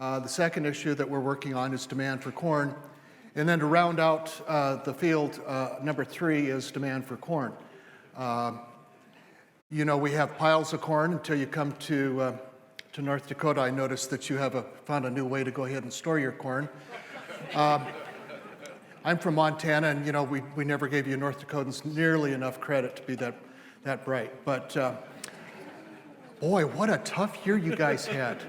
The second issue that we're working on is demand for corn. And then to round out the field, number 3 is demand for corn. We have piles of corn until you come to North Dakota. I noticed that you have found a new way to go ahead and store your corn. I'm from Montana, and we never gave you North Dakotans nearly enough credit to be that bright. But boy, what a tough year you guys had.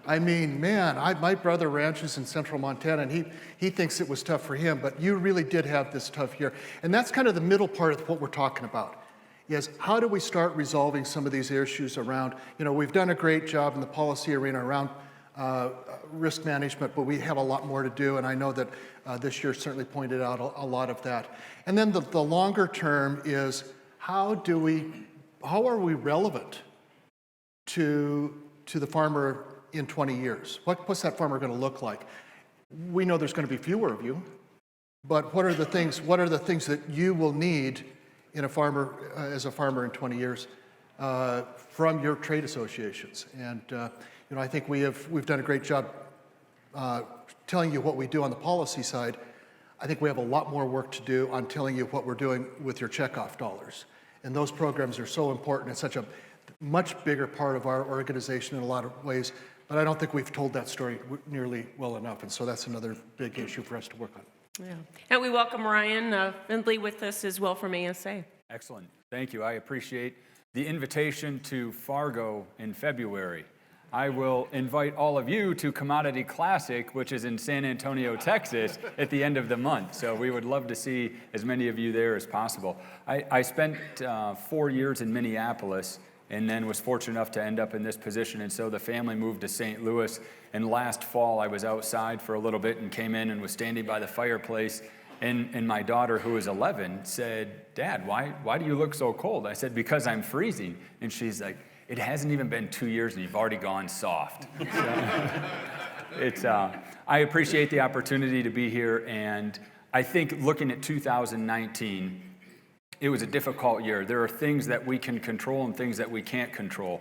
I mean, man, my brother ranches in central Montana, and he thinks it was tough for him, but you really did have this tough year. And that's kind of the middle part of what we're talking about, is how do we start resolving some of these issues around, we've done a great job in the policy arena around risk management, but we have a lot more to do, and I know that this year certainly pointed out a lot of that. And then the longer term is how are we relevant to the farmer in 20 years? What's that farmer going to look like? We know there's going to be fewer of you, but what are the things that you will need as a farmer in 20 years from your trade associations? And I think we've done a great job telling you what we do on the policy side. I think we have a lot more work to do on telling you what we're doing with your checkoff dollars. And those programs are so important. It's such a much bigger part of our organization in a lot of ways, but I don't think we've told that story nearly well enough, and so that's another big issue for us to work on. Yeah, and we welcome Ryan Findley with us as well from ASA. Excellent, thank you. I appreciate the invitation to Fargo in February. I will invite all of you to Commodity Classic, which is in San Antonio, Texas, at the end of the month. So we would love to see as many of you there as possible. I spent 4 years in Minneapolis, and then was fortunate enough to end up in this position. And so the family moved to St. Louis. And last fall, I was outside for a little bit and came in and was standing by the fireplace. And my daughter, who was 11, said, "Dad, why do you look so cold?" I said, "Because I'm freezing." And she's like, "It hasn't even been 2 years and you've already gone soft." So, I appreciate the opportunity to be here. And I think looking at 2019, it was a difficult year. There are things that we can control and things that we can't control.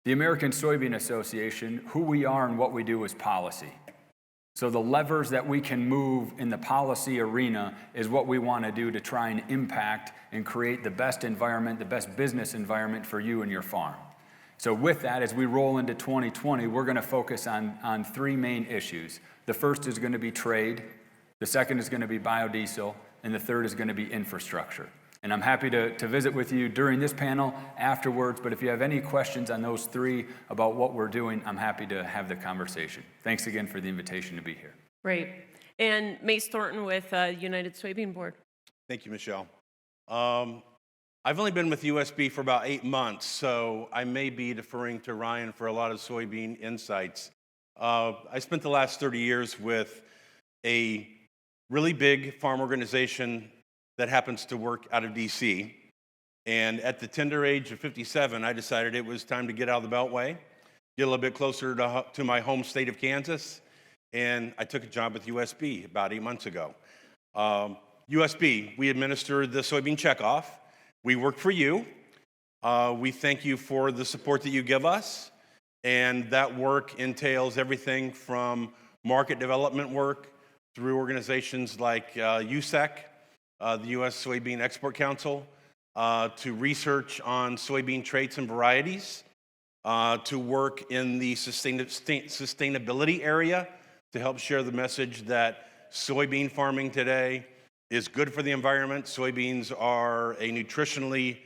The American Soybean Association, who we are and what we do is policy. So the levers that we can move in the policy arena is what we want to do to try and impact and create the best environment, the best business environment for you and your farm. So with that, as we roll into 2020, we're going to focus on 3 main issues. The first is going to be trade, the second is going to be biodiesel, and the third is going to be infrastructure. And I'm happy to visit with you during this panel, afterwards, but if you have any questions on those 3 about what we're doing, I'm happy to have the conversation. Thanks again for the invitation to be here. Great. And Mace Thornton with United Soybean Board. Thank you, Michelle. I've only been with USB for about 8 months, so I may be deferring to Ryan for a lot of soybean insights. I spent the last 30 years with a really big farm organization that happens to work out of DC. And at the tender age of 57, I decided it was time to get out of the Beltway, get a little bit closer to my home state of Kansas, and I took a job with USB about 8 months ago. USB, we administer the soybean checkoff. We work for you. We thank you for the support that you give us, and that work entails everything from market development work through organizations like USEC, the U.S. Soybean Export Council, to research on soybean traits and varieties, to work in the sustainability area to help share the message that soybean farming today is good for the environment. Soybeans are a nutritionally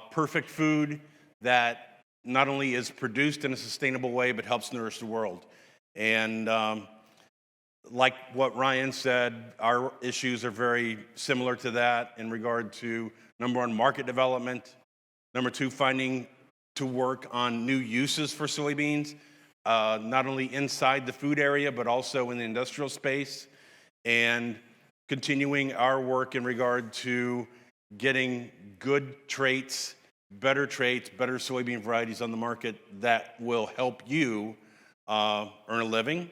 perfect food that not only is produced in a sustainable way, but helps nourish the world. And like what Ryan said, our issues are very similar to that in regard to, number 1, market development, number 2, finding to work on new uses for soybeans, not only inside the food area, but also in the industrial space, and continuing our work in regard to getting good traits, better soybean varieties on the market that will help you earn a living.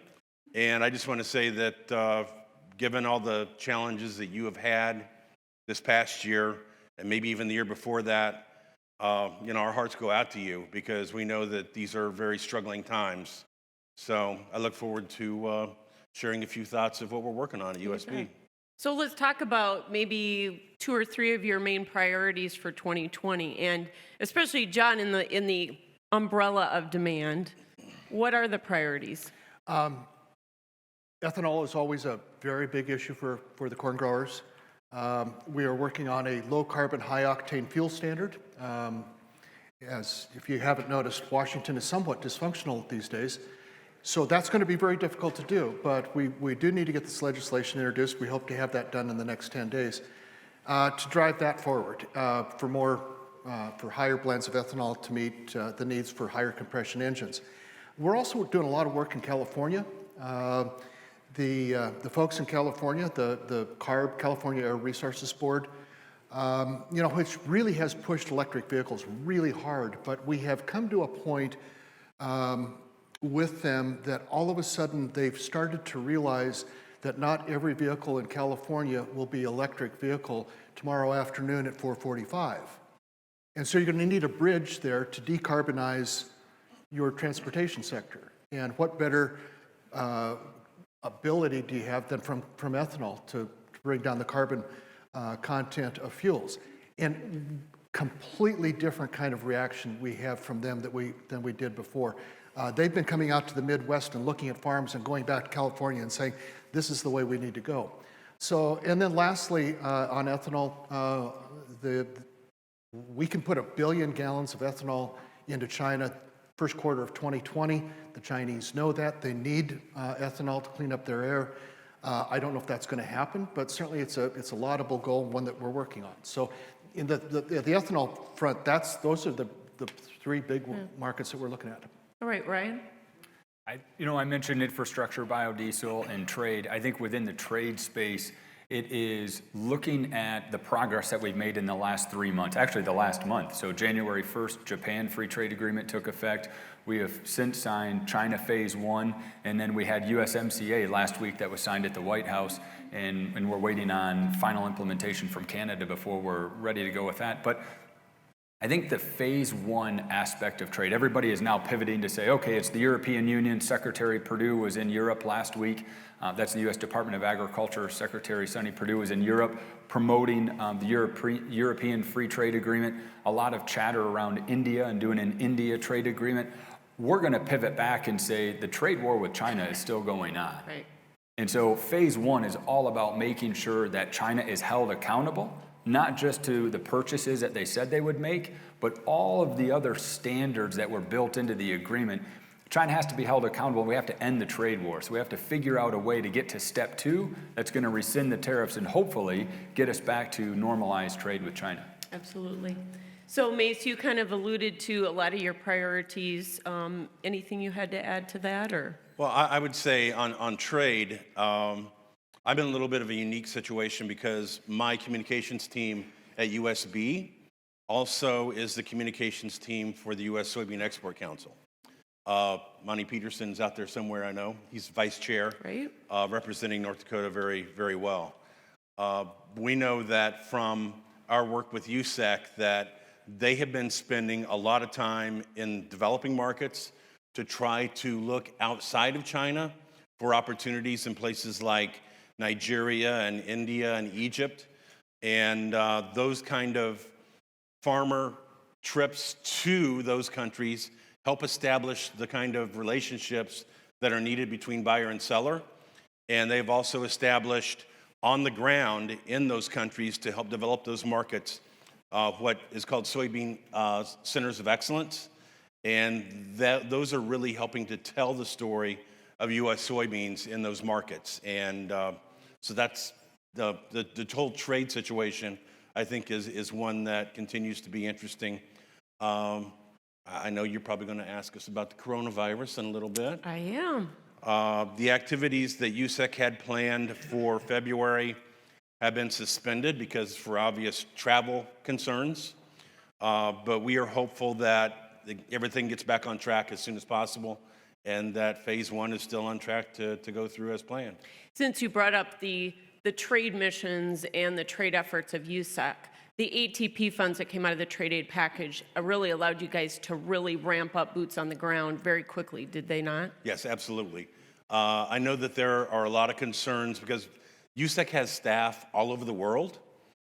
And I just want to say that given all the challenges that you have had this past year, and maybe even the year before that, our hearts go out to you because we know that these are very struggling times. So I look forward to sharing a few thoughts of what we're working on at USB. So let's talk about maybe 2 or 3 of your main priorities for 2020, and especially John, in the umbrella of demand, what are the priorities? Ethanol is always a very big issue for the corn growers. We are working on a low carbon, high octane fuel standard. As if you haven't noticed, Washington is somewhat dysfunctional these days. So that's going to be very difficult to do, but we do need to get this legislation introduced. We hope to have that done in the next 10 days to drive that forward for higher blends of ethanol to meet the needs for higher compression engines. We're also doing a lot of work in California. The folks in California, the CARB, California Air Resources Board, which really has pushed electric vehicles really hard, but we have come to a point with them that all of a sudden they've started to realize that not every vehicle in California will be electric vehicle tomorrow afternoon at 4:45. And so you're going to need a bridge there to decarbonize your transportation sector. And what better ability do you have than from ethanol to bring down the carbon content of fuels? And completely different kind of reaction we have from them than we did before. They've been coming out to the Midwest and looking at farms and going back to California and saying, this is the way we need to go. So, and then lastly, on ethanol, we can put 1 billion gallons of ethanol into China first quarter of 2020. The Chinese know that. They need ethanol to clean up their air. I don't know if that's going to happen, but certainly it's a laudable goal, one that we're working on. So in the ethanol front, those are the 3 big markets that we're looking at. All right, Ryan? I mentioned infrastructure, biodiesel, and trade. I think within the trade space, it is looking at the progress that we've made in the last 3 months, actually the last month. So January 1st, Japan Free Trade Agreement took effect. We have since signed China Phase 1, and then we had USMCA last week that was signed at the White House, and we're waiting on final implementation from Canada before we're ready to go with that. But I think the Phase 1 aspect of trade, everybody is now pivoting to say, okay, it's the European Union. Secretary Perdue was in Europe last week. That's the U.S. Department of Agriculture. Secretary Sonny Perdue was in Europe promoting the European Free Trade Agreement. A lot of chatter around India and doing an India trade agreement. We're going to pivot back and say the trade war with China is still going on. Right. And so Phase 1 is all about making sure that China is held accountable, not just to the purchases that they said they would make, but all of the other standards that were built into the agreement. China has to be held accountable. We have to end the trade war. So we have to figure out a way to get to step 2 that's going to rescind the tariffs and hopefully get us back to normalized trade with China. Absolutely. So Mace, you kind of alluded to a lot of your priorities. Anything you had to add to that, or? Well, I would say on trade, I'm in a little bit of a unique situation because my communications team at USB also is the communications team for the U.S. Soybean Export Council. Monty Peterson's out there somewhere, I know. He's vice chair, Right. Representing North Dakota very, very well. We know that from our work with USEC that they have been spending a lot of time in developing markets to try to look outside of China for opportunities in places like Nigeria and India and Egypt. And those kind of farmer trips to those countries help establish the kind of relationships that are needed between buyer and seller. And they've also established on the ground in those countries to help develop those markets what is called soybean centers of excellence. And those are really helping to tell the story of U.S. soybeans in those markets. And so that's the whole trade situation, I think, is one that continues to be interesting. I know you're probably going to ask us about the coronavirus in a little bit. I am. The activities that USEC had planned for February have been suspended because for obvious travel concerns. But we are hopeful that everything gets back on track as soon as possible and that Phase 1 is still on track to go through as planned. Since you brought up the trade missions and the trade efforts of USEC, the ATP funds that came out of the trade aid package really allowed you guys to really ramp up boots on the ground very quickly, did they not? Yes, absolutely. I know that there are a lot of concerns because USEC has staff all over the world,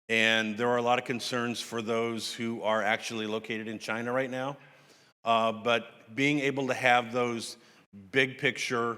and there are a lot of concerns for those who are actually located in China right now. But being able to have those big picture,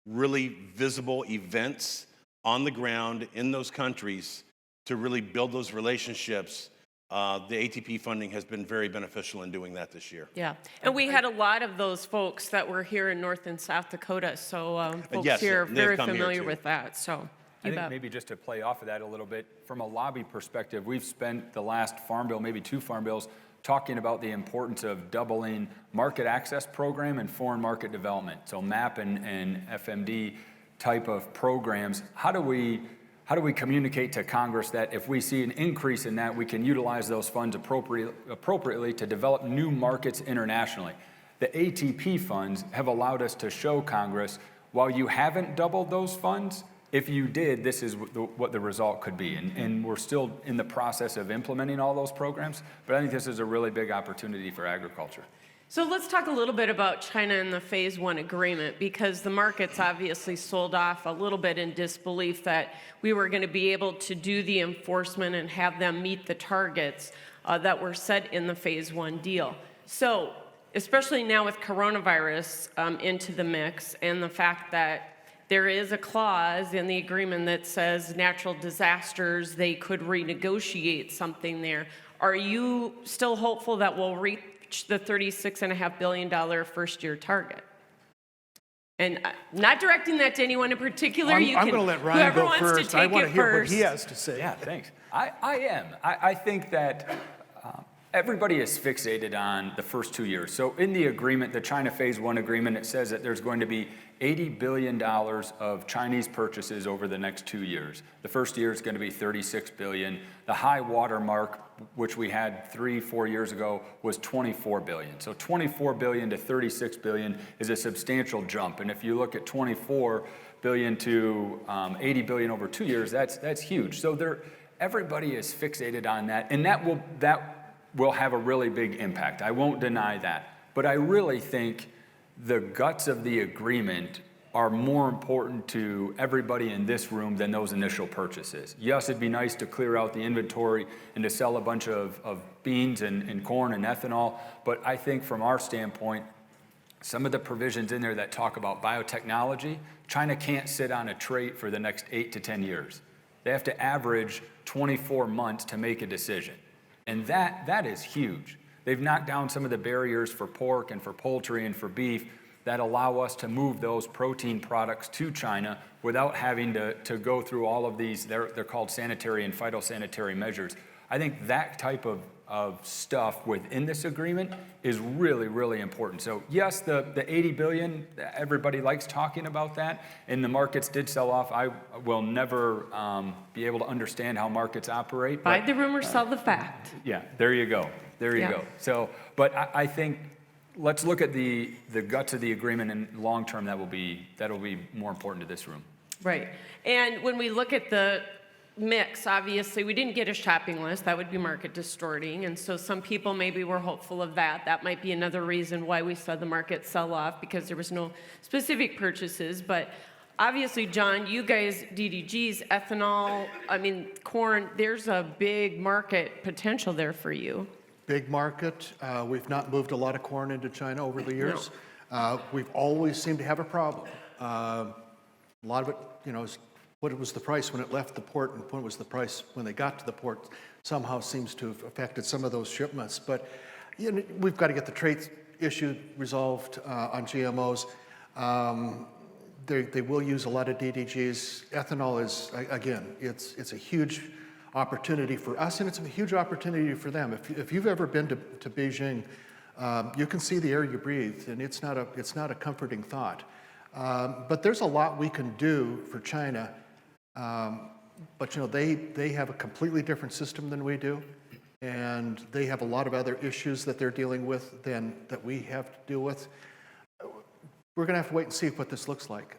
really visible events on the ground in those countries to really build those relationships, the ATP funding has been very beneficial in doing that this year. Yeah, and we had a lot of those folks that were here in North and South Dakota, so folks yes, here are they've very come here familiar too. with that, so I you think bet. maybe just to play off of that a little bit, from a lobby perspective, we've spent the last Farm Bill, maybe 2 Farm Bills, talking about the importance of doubling market access program and foreign market development. So MAP and FMD type of programs. How do we communicate to Congress that if we see an increase in that, we can utilize those funds appropriately to develop new markets internationally? The ATP funds have allowed us to show Congress, while you haven't doubled those funds, if you did, this is what the result could be. And we're still in the process of implementing all those programs, but I think this is a really big opportunity for agriculture. So let's talk a little bit about China and the Phase 1 agreement, because the markets obviously sold off a little bit in disbelief that we were going to be able to do the enforcement and have them meet the targets that were set in the Phase 1 deal. So, especially now with coronavirus into the mix and the fact that there is a clause in the agreement that says natural disasters, they could renegotiate something there. Are you still hopeful that we'll reach the $36.5 billion first-year target? And not directing that to anyone in particular. I'm You can, going to let Ryan whoever go wants first. to take I want it to hear first. what he has to say. Yeah, thanks. I am. I think that everybody is fixated on the first 2 years. So in the agreement, the China Phase 1 agreement, it says that there's going to be $80 billion of Chinese purchases over the next 2 years. The first year is going to be $36 billion. The high water mark, which we had 3-4 years ago, was $24 billion. So $24 billion to $36 billion is a substantial jump. And if you look at $24 billion to $80 billion over 2 years, that's huge. So everybody is fixated on that, and that will have a really big impact. I won't deny that. But I really think the guts of the agreement are more important to everybody in this room than those initial purchases. Yes, it'd be nice to clear out the inventory and to sell a bunch of beans and corn and ethanol, but I think from our standpoint, some of the provisions in there that talk about biotechnology, China can't sit on a trait for the next 8 to 10 years. They have to average 24 months to make a decision. And that is huge. They've knocked down some of the barriers for pork and for poultry and for beef that allow us to move those protein products to China without having to go through all of these, they're called sanitary and phytosanitary measures. I think that type of stuff within this agreement is really, really important. So yes, the $80 billion, everybody likes talking about that, and the markets did sell off. I will never be able to understand how markets operate. Buy the rumor, sell the fact. Yeah, there you go. There you Yeah. go. So, but I think let's look at the guts of the agreement, and long term that'll be more important to this room. Right. And when we look at the mix, obviously, we didn't get a shopping list. That would be market distorting. And so some people maybe were hopeful of that. That might be another reason why we saw the market sell off, because there was no specific purchases. But obviously, John, you guys, DDGs, ethanol, corn, there's a big market potential there for you. Big market. We've not moved a lot of corn into China over the years. We've always seemed to have a problem. A lot of it, is what was the price when it left the port and what was the price when they got to the port somehow seems to have affected some of those shipments. But we've got to get the trade issue resolved on GMOs. They will use a lot of DDGs. Ethanol is, again, it's a huge opportunity for us, and it's a huge opportunity for them. If you've ever been to Beijing, you can see the air you breathe, and it's not a comforting thought. But there's a lot we can do for China. But they have a completely different system than we do, and they have a lot of other issues that they're dealing with that we have to deal with. We're going to have to wait and see what this looks like.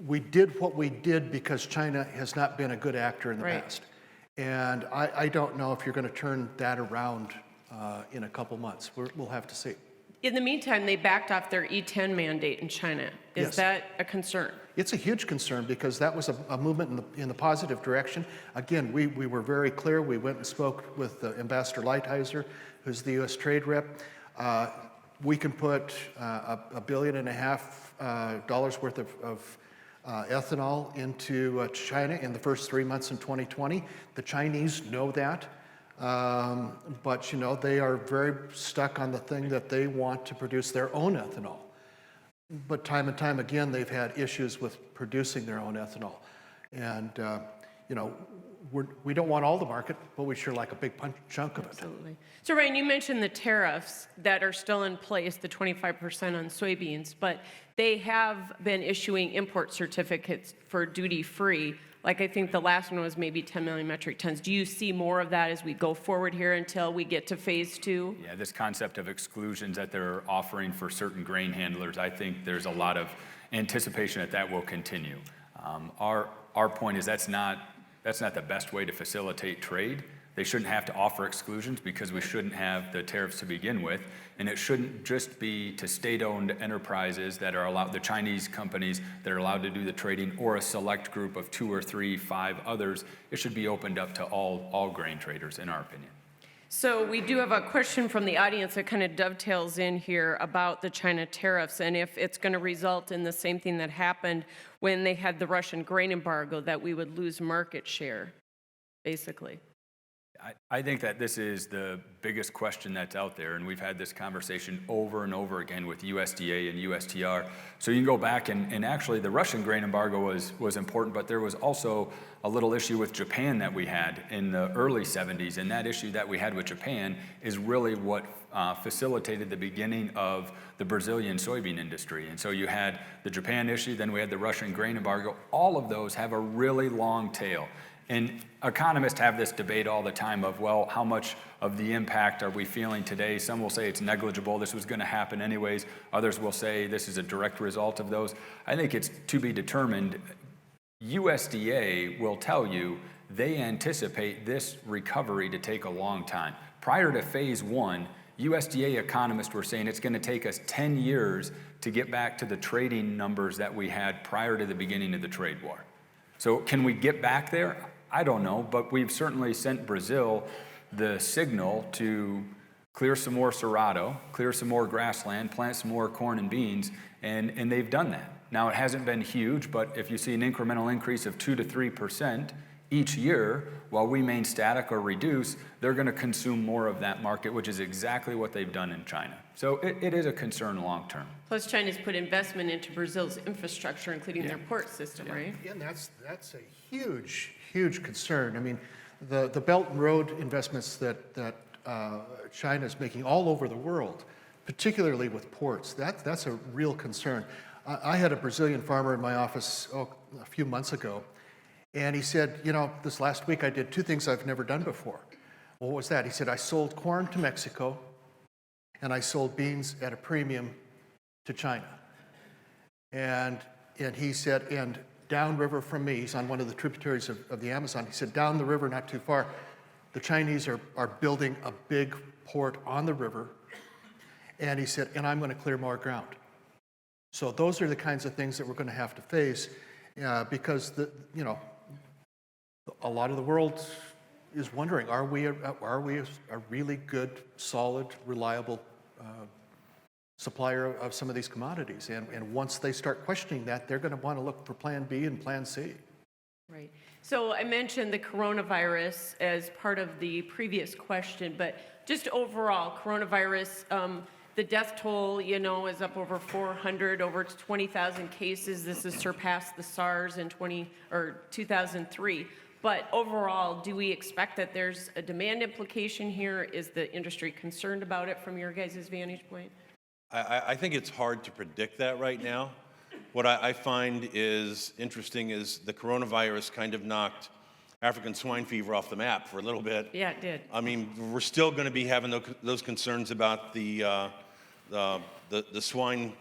We did what we did because China has not been a good actor in the Right. past. And I don't know if you're going to turn that around in a couple months. We'll have to see. In the meantime, they backed off their E10 mandate in China. Is Yes. that a concern? It's a huge concern because that was a movement in the positive direction. Again, we were very clear. We went and spoke with Ambassador Lighthizer, who's the U.S. trade rep. We can put $1.5 billion worth of ethanol into China in the first 3 months in 2020. The Chinese know that. But, you know, they are very stuck on the thing that they want to produce their own ethanol. But time and time again, they've had issues with producing their own ethanol. And, you know, we don't want all the market, but we sure like a big chunk of it. Absolutely. So, Ryan, you mentioned the tariffs that are still in place, the 25% on soybeans, but they have been issuing import certificates for duty-free. Like I think the last one was maybe 10 million metric tons. Do you see more of that as we go forward here until we get to phase 2? Yeah, this concept of exclusions that they're offering for certain grain handlers, I think there's a lot of anticipation that that will continue. Our point is that's not the best way to facilitate trade. They shouldn't have to offer exclusions because we shouldn't have the tariffs to begin with. And it shouldn't just be to state-owned enterprises that are allowed, the Chinese companies that are allowed to do the trading, or a select group of 2 or 3, 5 others. It should be opened up to all grain traders, in our opinion. So we do have a question from the audience that kind of dovetails in here about the China tariffs and if it's going to result in the same thing that happened when they had the Russian grain embargo, that we would lose market share, basically. I think that this is the biggest question that's out there, and we've had this conversation over and over again with USDA and USTR. So you can go back, and actually the Russian grain embargo was important, but there was also a little issue with Japan that we had in the early 70s, and that issue that we had with Japan is really what facilitated the beginning of the Brazilian soybean industry. And so you had the Japan issue, then we had the Russian grain embargo. All of those have a really long tail. And economists have this debate all the time of, well, how much of the impact are we feeling today? Some will say it's negligible, this was going to happen anyways. Others will say this is a direct result of those. I think it's to be determined. USDA will tell you they anticipate this recovery to take a long time. Prior to phase 1, USDA economists were saying it's going to take us 10 years to get back to the trading numbers that we had prior to the beginning of the trade war. So can we get back there? I don't know, but we've certainly sent Brazil the signal to clear some more cerrado, clear some more grassland, plant some more corn and beans, and they've done that. Now, it hasn't been huge, but if you see an incremental increase of 2 to 3% each year, while we remain static or reduce, they're going to consume more of that market, which is exactly what they've done in China. So it is a concern long term. Plus, China's put investment into Brazil's infrastructure, including their port system, right? Again, that's a huge concern. I mean, the Belt and Road investments that China's making all over the world, particularly with ports, that's a real concern. I had a Brazilian farmer in my office a few months ago, and he said, you know, this last week I did 2 things I've never done before. What was that? He said, I sold corn to Mexico, and I sold beans at a premium to China. And he said, and downriver from me, he's on one of the tributaries of the Amazon, he said, down the river, not too far, the Chinese are building a big port on the river, and he said, and I'm going to clear more ground. So those are the kinds of things that we're going to have to face because, a lot of the world is wondering, are we a really good, solid, reliable supplier of some of these commodities? And once they start questioning that, they're going to want to look for Plan B and Plan C. Right. So I mentioned the coronavirus as part of the previous question, but just overall, coronavirus, the death toll, is up over 400, over 20,000 cases. This has surpassed the SARS in 2003. But overall, do we expect that there's a demand implication here? Is the industry concerned about it from your guys' vantage point? I think it's hard to predict that right now. What I find is interesting is the coronavirus kind of knocked African swine fever off the map for a little bit. Yeah, it did. I mean, we're still going to be having those concerns about the swine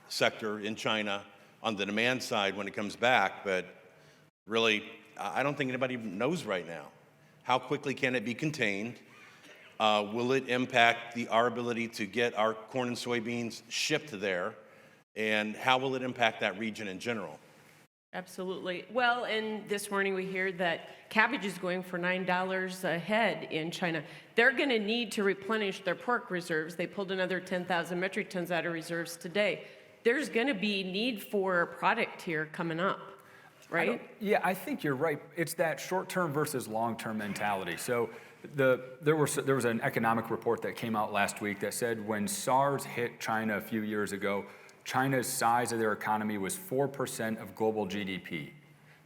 sector in China on the demand side when it comes back, but really, I don't think anybody knows right now. How quickly can it be contained? Will it impact our ability to get our corn and soybeans shipped there? And how will it impact that region in general? Absolutely. Well, and this morning we hear that cabbage is going for $9 a head in China. They're going to need to replenish their pork reserves. They pulled another 10,000 metric tons out of reserves today. There's going to be need for product here coming up, right? Yeah, I think you're right. It's that short-term versus long-term mentality. So there was an economic report that came out last week that said when SARS hit China a few years ago, China's size of their economy was 4% of global GDP.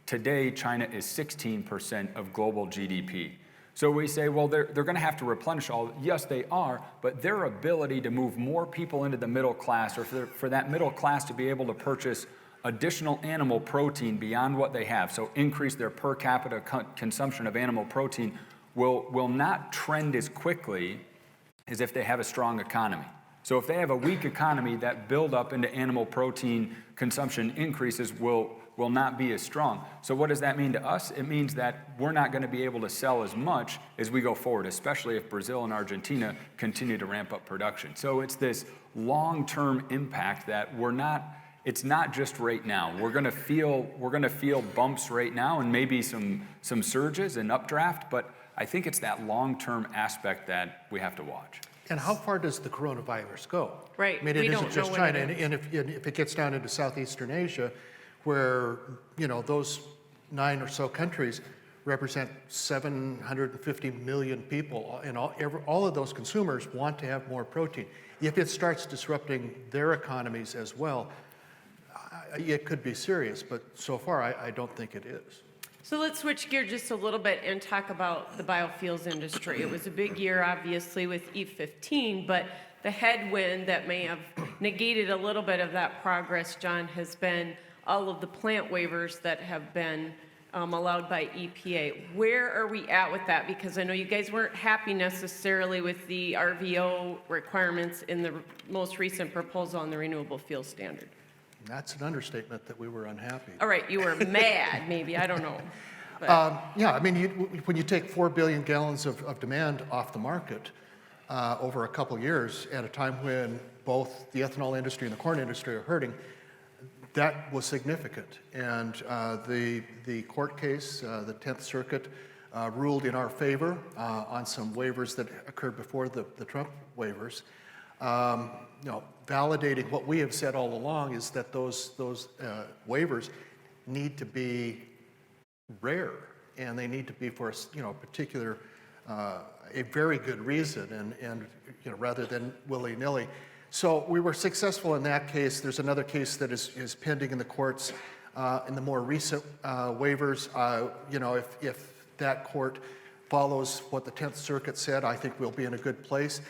Today, China is 16% of global GDP. So we say, well, they're going to have to replenish all. Yes, they are, but their ability to move more people into the middle class, or for that middle class to be able to purchase additional animal protein beyond what they have, so increase their per capita consumption of animal protein, will not trend as quickly as if they have a strong economy. So if they have a weak economy, that buildup into animal protein consumption increases will not be as strong. So what does that mean to us? It means that we're not going to be able to sell as much as we go forward, especially if Brazil and Argentina continue to ramp up production. So it's this long-term impact that it's not just right now. We're going to feel bumps right now and maybe some surges and updraft, but I think it's that long-term aspect that we have to watch. And how far does the coronavirus go? Right. I mean, We it don't isn't just know when China. it And if it gets down into Southeastern Asia, where, those 9 or so countries represent 750 million people, and all of those consumers want to have more protein. If it starts disrupting their economies as well, it could be serious, but so far I don't think it is. So let's switch gear just a little bit and talk about the biofuels industry. It was a big year, obviously, with E15, but the headwind that may have negated a little bit of that progress, John, has been all of the plant waivers that have been allowed by EPA. Where are we at with that? Because I know you guys weren't happy necessarily with the RVO requirements in the most recent proposal on the renewable fuel standard. That's an understatement that we were unhappy. All right, you were mad, maybe, I don't know. But Yeah, I mean, when you take 4 billion gallons of demand off the market over a couple years at a time when both the ethanol industry and the corn industry are hurting, that was significant. And the court case, the 10th Circuit, ruled in our favor on some waivers that occurred before the Trump waivers. Validating what we have said all along is that those waivers need to be rare, and they need to be for a particular, a very good reason, and rather than willy-nilly. So we were successful in that case. There's another case that is pending in the courts in the more recent waivers. If that court follows what the 10th Circuit said, I think we'll be in a good place.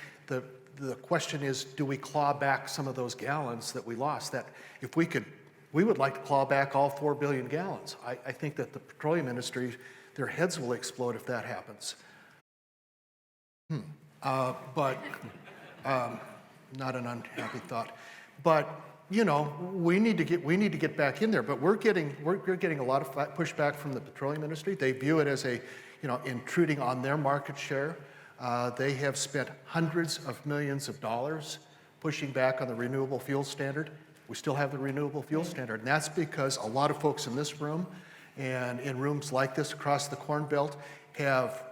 The question is, do we claw back some of those gallons that we lost? That if we could, we would like to claw back all 4 billion gallons. I think that the petroleum industry, their heads will explode if that happens. But not an unhappy thought. But we need to get back in there. But we're getting a lot of pushback from the petroleum industry. They view it as intruding on their market share. They have spent hundreds of millions of dollars pushing back on the renewable fuel standard. We still have the renewable fuel standard, and that's because a lot of folks in this room and in rooms like this across the Corn Belt have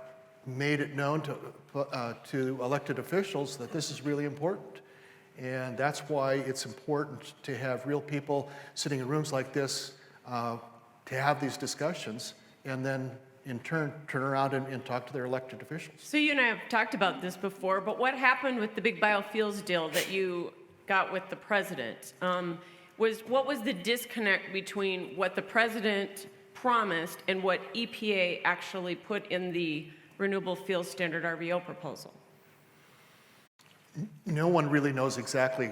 made it known to elected officials that this is really important. And that's why it's important to have real people sitting in rooms like this to have these discussions, and then in turn around and talk to their elected officials. So you and I have talked about this before, but what happened with the big biofuels deal that you got with the president? What was the disconnect between what the president promised and what EPA actually put in the Renewable Fuel Standard RVO proposal? No one really knows exactly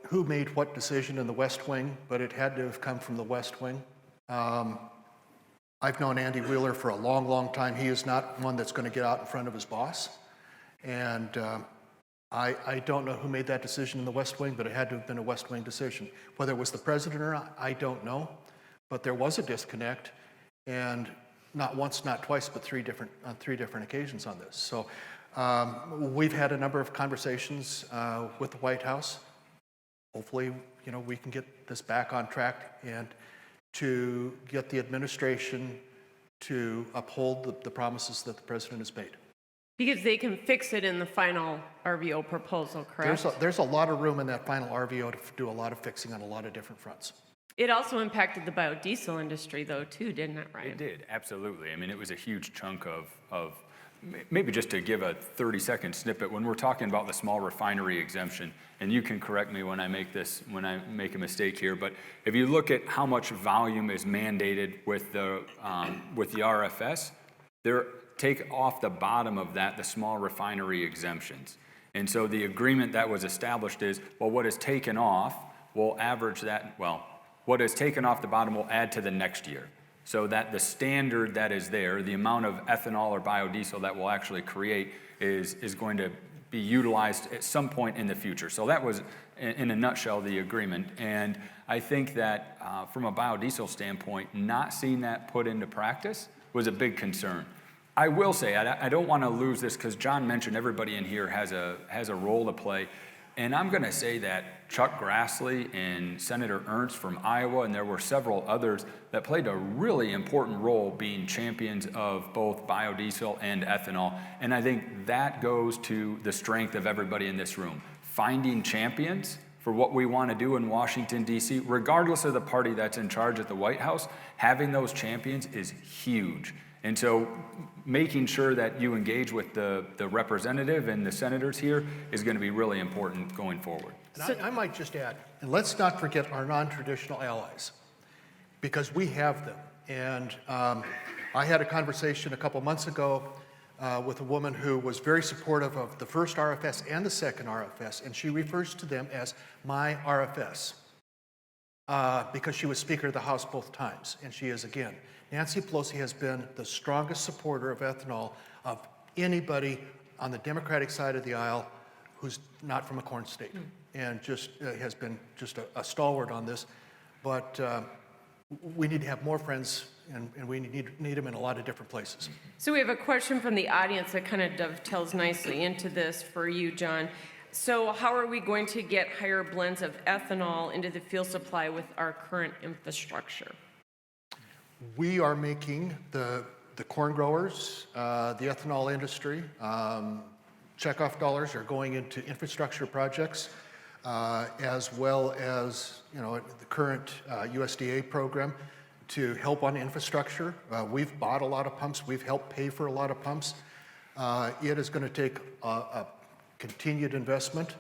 who made what decision in the West Wing, but it had to have come from the West Wing. I've known Andy Wheeler for a long, long time. He is not one that's going to get out in front of his boss. And I don't know who made that decision in the West Wing, but it had to have been a West Wing decision. Whether it was the president or not, I don't know. But there was a disconnect. And, not once, not twice, but on three different occasions on this. So we've had a number of conversations with the White House. Hopefully, we can get this back on track and to get the administration to uphold the promises that the president has made. Because they can fix it in the final RVO proposal, correct? There's a lot of room in that final RVO to do a lot of fixing on a lot of different fronts. It also impacted the biodiesel industry, though, too, didn't it, Ryan? It did, absolutely. I mean, it was a huge chunk of maybe just to give a 30-second snippet, when we're talking about the small refinery exemption, and you can correct me when I make a mistake here, but if you look at how much volume is mandated with the RFS, take off the bottom of that the small refinery exemptions. And so the agreement that was established is, well, what is taken off, we'll average that, what is taken off the bottom will add to the next year. So that the standard that is there, the amount of ethanol or biodiesel that we'll actually create is going to be utilized at some point in the future. So that was, in a nutshell, the agreement. And I think that from a biodiesel standpoint, not seeing that put into practice was a big concern. I will say, I don't want to lose this because John mentioned everybody in here has a role to play. And I'm going to say that Chuck Grassley and Senator Ernst from Iowa, and there were several others that played a really important role being champions of both biodiesel and ethanol. And I think that goes to the strength of everybody in this room. Finding champions for what we want to do in Washington, D.C., regardless of the party that's in charge at the White House, having those champions is huge. And so making sure that you engage with the representative and the senators here is going to be really important going forward. And I might just add, and let's not forget our non-traditional allies, because we have them. And I had a conversation a couple months ago with a woman who was very supportive of the first RFS and the second RFS, and she refers to them as my RFS because she was Speaker of the House both times, and she is again. Nancy Pelosi has been the strongest supporter of ethanol of anybody on the Democratic side of the aisle who's not from a corn state, and just has been just a stalwart on this. But we need to have more friends, and we need them in a lot of different places. So we have a question from the audience that kind of dovetails nicely into this for you, John. So how are we going to get higher blends of ethanol into the fuel supply with our current infrastructure? We are making the corn growers, the ethanol industry, checkoff dollars are going into infrastructure projects, as well as the current USDA program to help on infrastructure. We've bought a lot of pumps. We've helped pay for a lot of pumps. It is going to take a continued investment,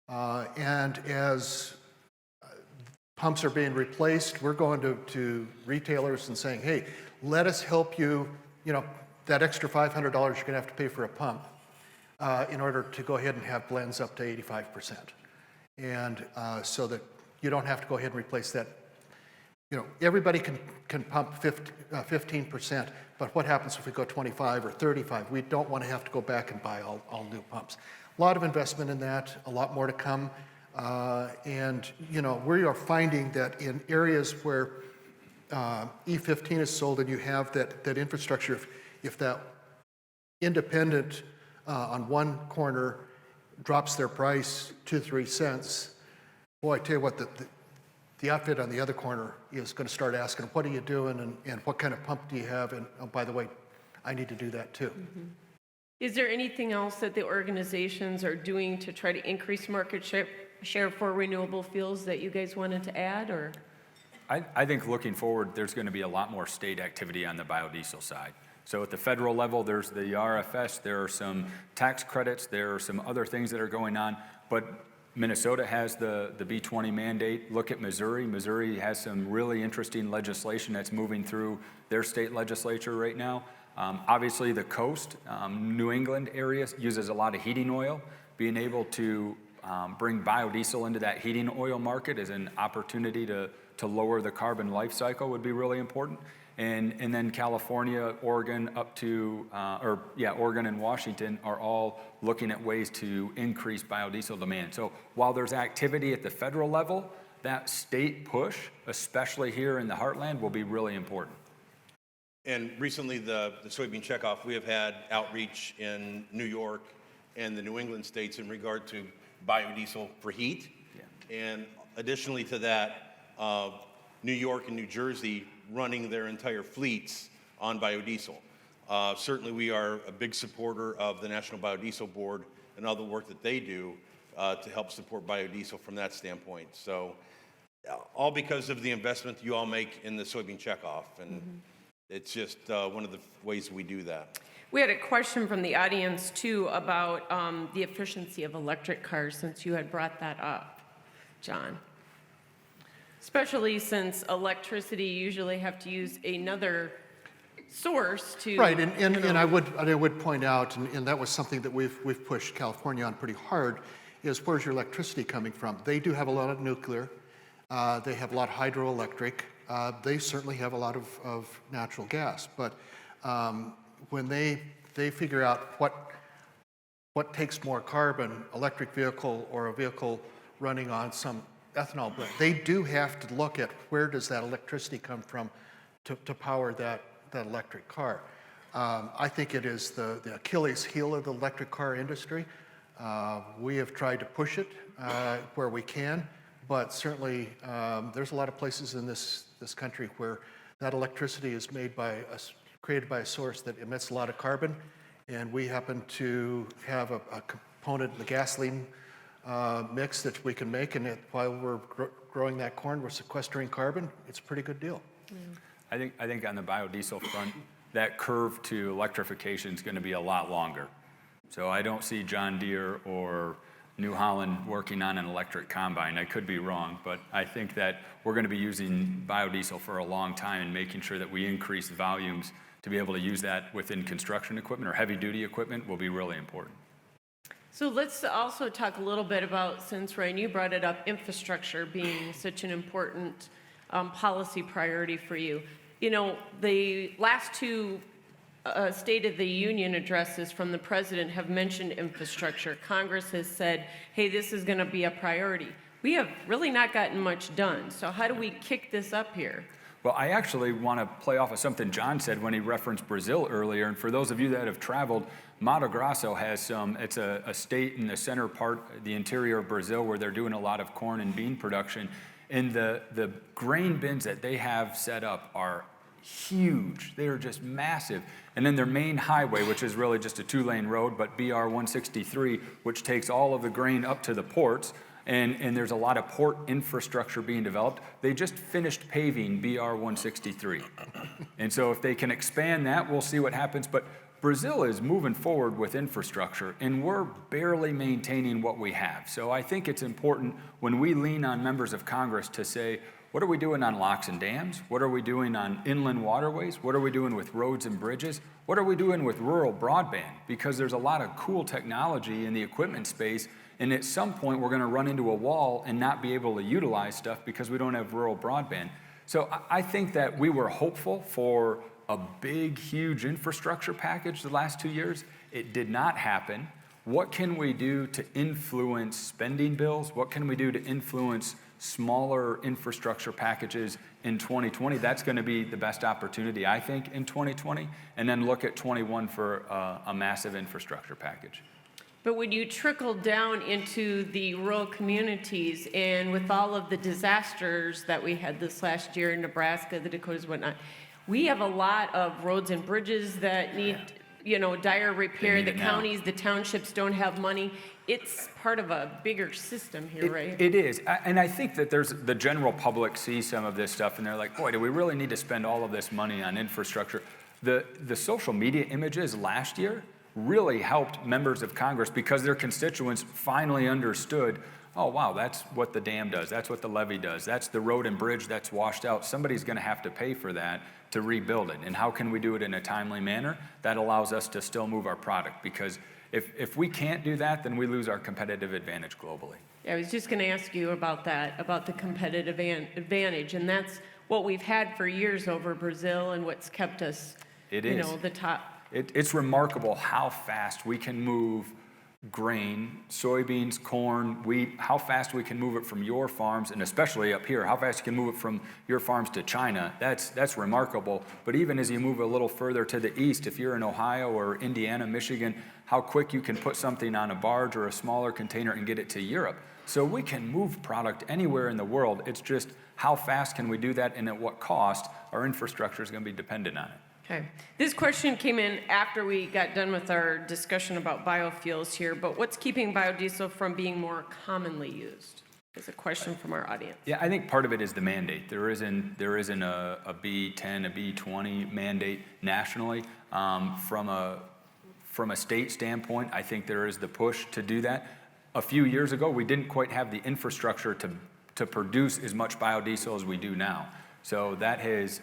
and as pumps are being replaced, we're going to retailers and saying, hey, let us help you, that extra $500 you're going to have to pay for a pump in order to go ahead and have blends up to 85%. And so that you don't have to go ahead and replace that. Everybody can pump 15%, but what happens if we go 25 or 35? We don't want to have to go back and buy all new pumps. A lot of investment in that, a lot more to come. And we are finding that in areas where E15 is sold and you have that infrastructure, if that independent on one corner drops their price 2-3 cents, boy, I tell you what, the outfit on the other corner is going to start asking, what are you doing, and what kind of pump do you have, and oh, by the way, I need to do that too. Mm-hmm. Is there anything else that the organizations are doing to try to increase market share for renewable fuels that you guys wanted to add, or? I think looking forward, there's going to be a lot more state activity on the biodiesel side. So at the federal level, there's the RFS, there are some tax credits, there are some other things that are going on, but Minnesota has the B20 mandate. Look at Missouri. Missouri has some really interesting legislation that's moving through their state legislature right now. Obviously, the coast, New England area uses a lot of heating oil. Being able to bring biodiesel into that heating oil market is an opportunity to lower the carbon life cycle would be really important. And then California, Oregon, Oregon and Washington are all looking at ways to increase biodiesel demand. So while there's activity at the federal level, that state push, especially here in the heartland, will be really important. And recently, the soybean checkoff, we have had outreach in New York and the New England states in regard to biodiesel for heat. And additionally to that, New York and New Jersey running their entire fleets on biodiesel. Certainly, we are a big supporter of the National Biodiesel Board and all the work that they do to help support biodiesel from that standpoint. So, all because of the investment you all make in the soybean checkoff, and it's just one of the ways we do that. We had a question from the audience too about the efficiency of electric cars, since you had brought that up, John. Especially since electricity usually have to use another source to. Right, and I would point out, and that was something that we've pushed California on pretty hard, is where's your electricity coming from? They do have a lot of nuclear. They have a lot of hydroelectric. They certainly have a lot of natural gas. But when they figure out what takes more carbon, electric vehicle or a vehicle running on some ethanol blend, they do have to look at where does that electricity come from to power that electric car. I think it is the Achilles heel of the electric car industry. We have tried to push it where we can, but certainly there's a lot of places in this country where that electricity is created by a source that emits a lot of carbon, and we happen to have a component in the gasoline mix that we can make, and while we're growing that corn, we're sequestering carbon. It's a pretty good deal. I think on the biodiesel front, that curve to electrification is going to be a lot longer. So I don't see John Deere or New Holland working on an electric combine. I could be wrong, but I think that we're going to be using biodiesel for a long time and making sure that we increase volumes to be able to use that within construction equipment or heavy-duty equipment will be really important. So let's also talk a little bit about, since Ryan, you brought it up, infrastructure being such an important policy priority for you. You know, the last two State of the Union addresses from the president have mentioned infrastructure. Congress has said, hey, this is going to be a priority. We have really not gotten much done. So how do we kick this up here? Well, I actually want to play off of something John said when he referenced Brazil earlier. And for those of you that have traveled, Mato Grosso has it's a state in the center part, the interior of Brazil, where they're doing a lot of corn and bean production. And the grain bins that they have set up are huge. They are just massive. And then their main highway, which is really just a 2-lane road, but BR 163, which takes all of the grain up to the ports, and there's a lot of port infrastructure being developed. They just finished paving BR 163. And so if they can expand that, we'll see what happens. But Brazil is moving forward with infrastructure, and we're barely maintaining what we have. So I think it's important when we lean on members of Congress to say, what are we doing on locks and dams? What are we doing on inland waterways? What are we doing with roads and bridges? What are we doing with rural broadband? Because there's a lot of cool technology in the equipment space, and at some point we're going to run into a wall and not be able to utilize stuff because we don't have rural broadband. So I think that we were hopeful for a big, huge infrastructure package the last 2 years. It did not happen. What can we do to influence spending bills? What can we do to influence smaller infrastructure packages in 2020? That's going to be the best opportunity, I think, in 2020, and then look at 21 for a massive infrastructure package. But when you trickle down into the rural communities, and with all of the disasters that we had this last year in Nebraska, the Dakotas, whatnot, we have a lot of roads and bridges that need, dire repair. The counties, the townships don't have money. It's part of a bigger system here, right? It is. And I think that there's the general public sees some of this stuff and they're like, boy, do we really need to spend all of this money on infrastructure? The social media images last year really helped members of Congress because their constituents finally understood, oh, wow, that's what the dam does. That's what the levee does. That's the road and bridge that's washed out. Somebody's going to have to pay for that to rebuild it. And how can we do it in a timely manner? That allows us to still move our product, because if we can't do that, then we lose our competitive advantage globally. I was just going to ask you about that, about the competitive advantage, and that's what we've had for years over Brazil and what's kept us, It is. The top. It's remarkable how fast we can move grain, soybeans, corn, wheat, how fast we can move it from your farms, and especially up here, how fast you can move it from your farms to China, that's remarkable. But even as you move a little further to the east, if you're in Ohio or Indiana, Michigan, how quick you can put something on a barge or a smaller container and get it to Europe. So we can move product anywhere in the world. It's just how fast can we do that and at what cost? Our infrastructure is going to be dependent on it. Okay. This question came in after we got done with our discussion about biofuels here, but what's keeping biodiesel from being more commonly used? Is a question from our audience. Yeah, I think part of it is the mandate. There isn't a B10, a B20 mandate nationally. From a state standpoint, I think there is the push to do that. A few years ago, we didn't quite have the infrastructure to produce as much biodiesel as we do now. So that has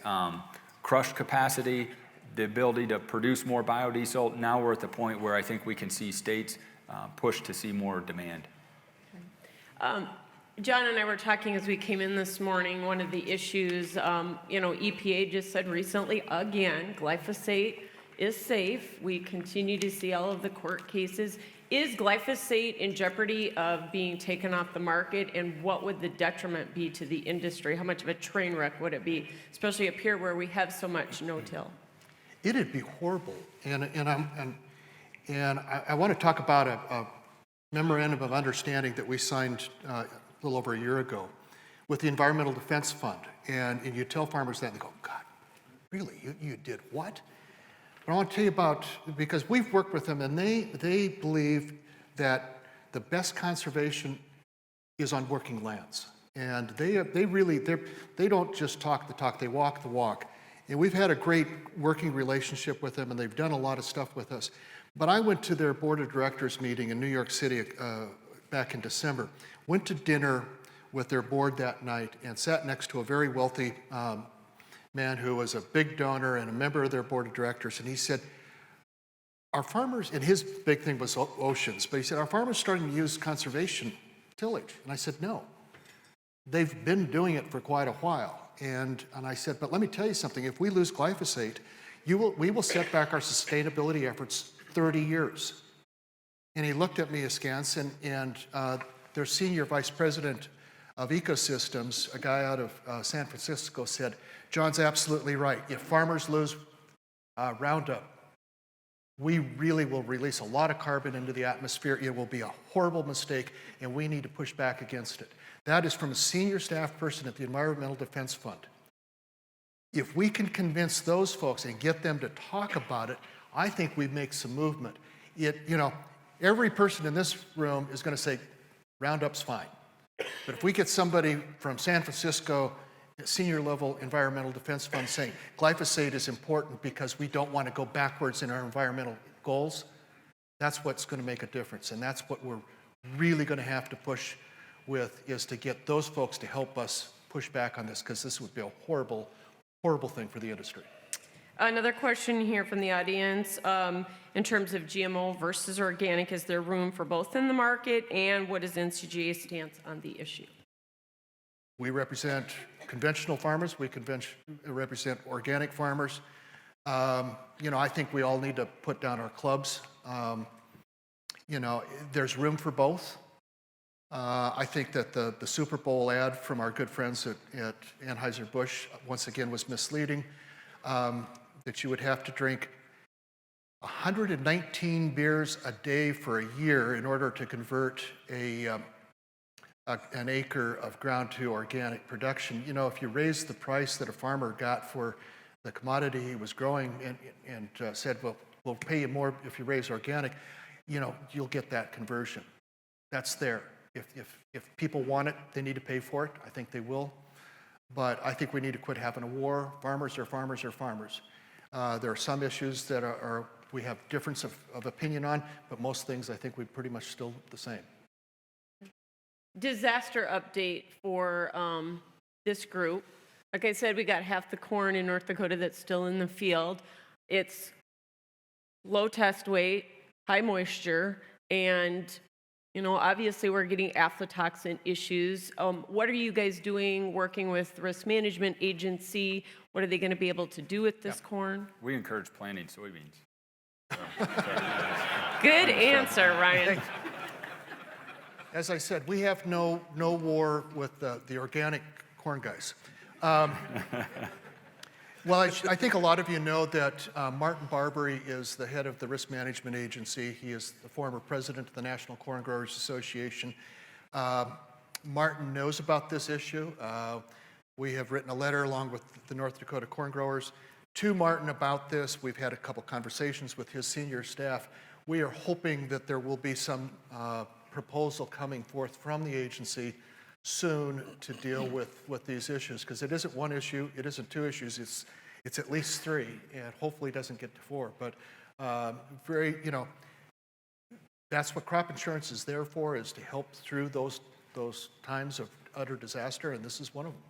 crushed capacity, the ability to produce more biodiesel. Now we're at the point where I think we can see states push to see more demand. John and I were talking as we came in this morning, one of the issues, EPA just said recently, again, glyphosate is safe. We continue to see all of the court cases. Is glyphosate in jeopardy of being taken off the market, and what would the detriment be to the industry? How much of a train wreck would it be, especially up here where we have so much no-till? It'd be horrible. And I want to talk about a memorandum of understanding that we signed a little over a year ago with the Environmental Defense Fund. And you tell farmers that, and they go, God, really? You did what? But I want to tell you about, because we've worked with them, and they believe that the best conservation is on working lands. And they don't just talk the talk, they walk the walk. And we've had a great working relationship with them, and they've done a lot of stuff with us. But I went to their board of directors meeting in New York City back in December, went to dinner with their board that night, and sat next to a very wealthy man who was a big donor and a member of their board of directors. And he said, our farmers, and his big thing was oceans, but he said, our farmers starting to use conservation tillage. And I said, no, they've been doing it for quite a while. And I said, but let me tell you something, if we lose glyphosate, we will set back our sustainability efforts 30 years. And he looked at me askance, and their senior vice president of ecosystems, a guy out of San Francisco, said, John's absolutely right. If farmers lose Roundup, we really will release a lot of carbon into the atmosphere. It will be a horrible mistake, and we need to push back against it. That is from a senior staff person at the Environmental Defense Fund. If we can convince those folks and get them to talk about it, I think we make some movement. Every person in this room is going to say, Roundup's fine. But if we get somebody from San Francisco, senior level Environmental Defense Fund, saying glyphosate is important because we don't want to go backwards in our environmental goals, that's what's going to make a difference. And that's what we're really going to have to push with, is to get those folks to help us push back on this, because this would be a horrible, horrible thing for the industry. Another question here from the audience, in terms of GMO versus organic, is there room for both in the market, and what is NCGA's stance on the issue? We represent conventional farmers, we represent organic farmers. I think we all need to put down our clubs. There's room for both. I think that the Super Bowl ad from our good friends at Anheuser-Busch once again was misleading. That you would have to drink 119 beers a day for a year in order to convert an acre of ground to organic production. If you raise the price that a farmer got for the commodity he was growing and said, well, we'll pay you more if you raise organic, you'll get that conversion. That's there. If people want it, they need to pay for it. I think they will. But I think we need to quit having a war. Farmers are farmers are farmers. There are some issues that we have difference of opinion on, but most things I think we pretty much still the same. Disaster update for this group. Like I said, we got half the corn in North Dakota that's still in the field. It's low test weight, high moisture, and obviously we're getting aflatoxin issues. What are you guys doing, working with the risk management agency? What are they going to be able to do with this corn? We encourage planting soybeans. Good answer, Ryan. As I said, we have no war with the organic corn guys. Well, I think a lot of you know that Martin Barbary is the head of the Risk Management Agency. He is the former president of the National Corn Growers Association. Martin knows about this issue. We have written a letter along with the North Dakota corn growers to Martin about this. We've had a couple conversations with his senior staff. We are hoping that there will be some proposal coming forth from the agency soon to deal with these issues, because it isn't one issue, it isn't two issues, it's at least three, and hopefully doesn't get to four. But that's what crop insurance is there for, is to help through those times of utter disaster, and this is one of them.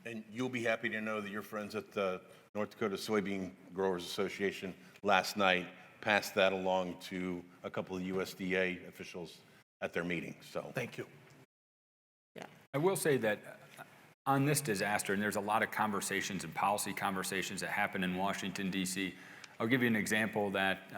And you'll be happy to know that your friends at the North Dakota Soybean Growers Association last night passed that along to a couple of USDA officials at their meeting. So Thank you. Yeah. I will say that on this disaster, and there's a lot of conversations and policy conversations that happen in Washington, D.C. I'll give you an example that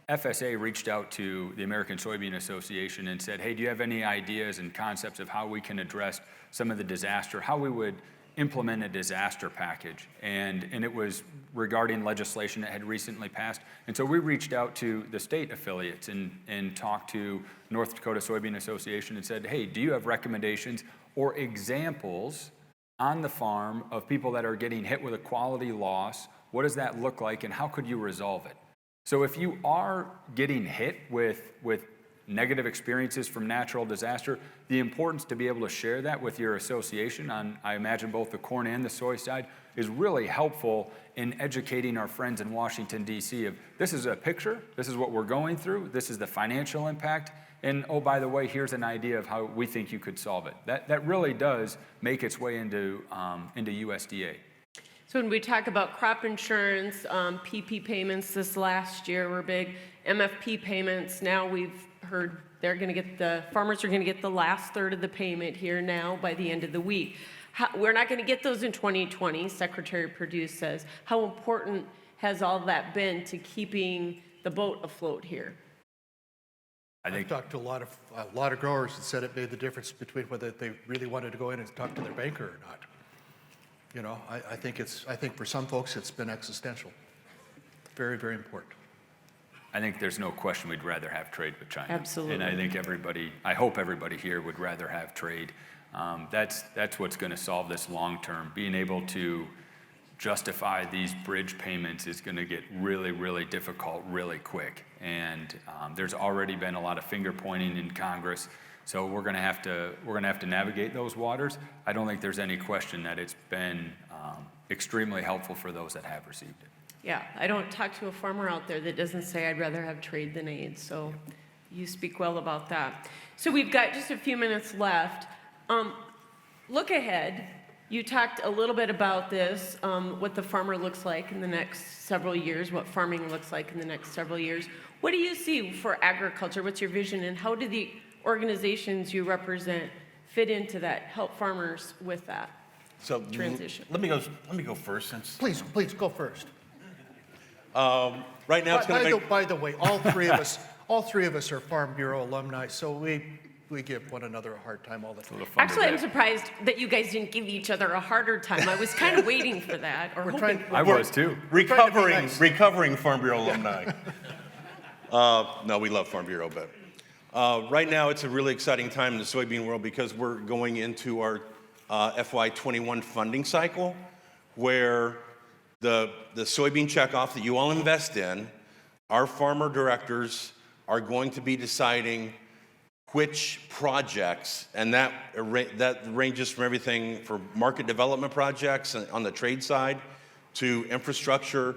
FSA reached out to the American Soybean Association and said, hey, do you have any ideas and concepts of how we can address some of the disaster, how we would implement a disaster package? And it was regarding legislation that had recently passed. And so we reached out to the state affiliates and talked to North Dakota Soybean Association and said, hey, do you have recommendations or examples on the farm of people that are getting hit with a quality loss? What does that look like, and how could you resolve it? So if you are getting hit with negative experiences from natural disaster, the importance to be able to share that with your association on, I imagine, both the corn and the soy side is really helpful in educating our friends in Washington, D.C. of this is a picture, this is what we're going through, this is the financial impact, and oh, by the way, here's an idea of how we think you could solve it. That really does make its way into USDA. So when we talk about crop insurance, PP payments this last year were big. MFP payments, now we've heard farmers are going to get the last third of the payment here now by the end of the week. We're not going to get those in 2020, Secretary Perdue says. How important has all that been to keeping the boat afloat here? I've talked to a lot of growers that said it made the difference between whether they really wanted to go in and talk to their banker or not. You know, I think for some folks it's been existential. Very, very important. I think there's no question we'd rather have trade with China. Absolutely. And I hope everybody here would rather have trade. That's what's going to solve this long term. Being able to justify these bridge payments is going to get really, really difficult really quick. And there's already been a lot of finger pointing in Congress. So we're going to have to navigate those waters. I don't think there's any question that it's been extremely helpful for those that have received it. Yeah, I don't talk to a farmer out there that doesn't say I'd rather have trade than aid. So you speak well about that. So we've got just a few minutes left. Look ahead. You talked a little bit about this, what the farmer looks like in the next several years, what farming looks like in the next several years. What do you see for agriculture? What's your vision, and how do the organizations you represent fit into that, help farmers with that transition? Let me go first, since Please go first. right now it's going to By the way, all three of us are Farm Bureau alumni, so we give one another a hard time all the time. Actually, I'm surprised that you guys didn't give each other a harder time. I was kind of waiting for that, or hoping. I was too. recovering Farm Bureau alumni. No, we love Farm Bureau, but right now it's a really exciting time in the soybean world because we're going into our FY21 funding cycle, where the soybean checkoff that you all invest in, our farmer directors are going to be deciding which projects, and that ranges from everything for market development projects on the trade side to infrastructure,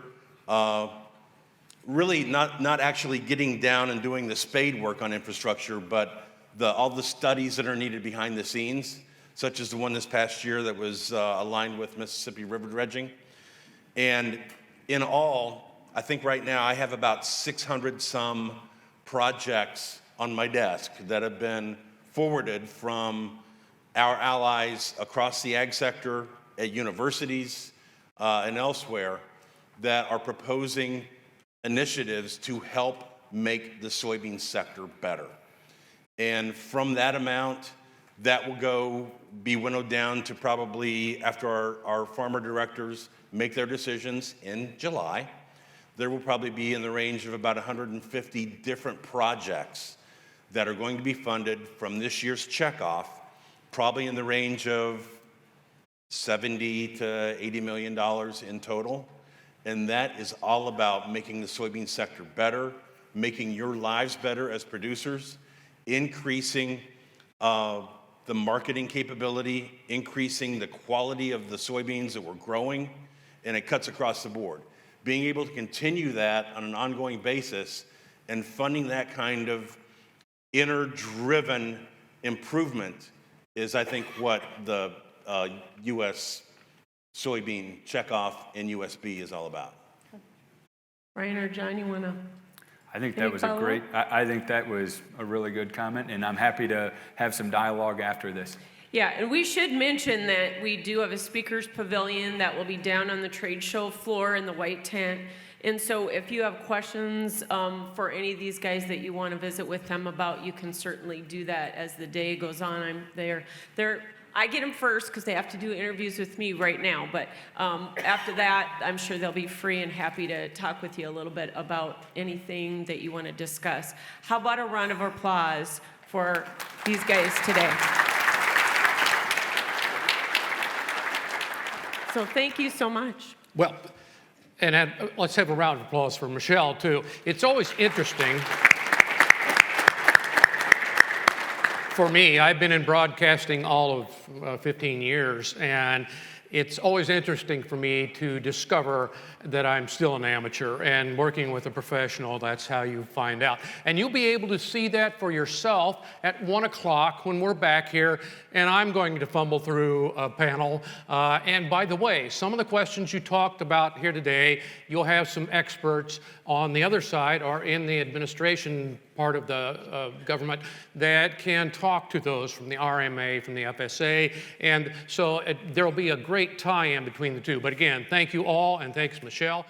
really not actually getting down and doing the spade work on infrastructure, but all the studies that are needed behind the scenes, such as the one this past year that was aligned with Mississippi River dredging. And in all, I think right now I have about 600 some projects on my desk that have been forwarded from our allies across the ag sector, at universities, and elsewhere, that are proposing initiatives to help make the soybean sector better. And from that amount, that will be winnowed down to probably, after our farmer directors make their decisions in July, there will probably be in the range of about 150 different projects that are going to be funded from this year's checkoff, probably in the range of $70 to $80 million in total. And that is all about making the soybean sector better, making your lives better as producers, increasing the marketing capability, increasing the quality of the soybeans that we're growing, and it cuts across the board. Being able to continue that on an ongoing basis and funding that kind of inner-driven improvement is, I think, what the U.S. soybean checkoff in USB is all about. Ryan or John, you want to? I think Any that was a follow-up? great, I think that was a really good comment, and I'm happy to have some dialogue after this. Yeah, and we should mention that we do have a speakers pavilion that will be down on the trade show floor in the white tent. And so if you have questions for any of these guys that you want to visit with them about, you can certainly do that as the day goes on. I'm there. I get them first because they have to do interviews with me right now. But after that, I'm sure they'll be free and happy to talk with you a little bit about anything that you want to discuss. How about a round of applause for these guys today? So thank you so much. Well, and let's have a round of applause for Michelle, too. It's always interesting. For me, I've been in broadcasting all of 15 years, and it's always interesting for me to discover that I'm still an amateur, and working with a professional, that's how you find out. And you'll be able to see that for yourself at 1 o'clock when we're back here, and I'm going to fumble through a panel. And by the way, some of the questions you talked about here today, you'll have some experts on the other side or in the administration part of the government that can talk to those from the RMA, from the FSA, and so there'll be a great tie-in between the two. But again, thank you all, and thanks, Michelle.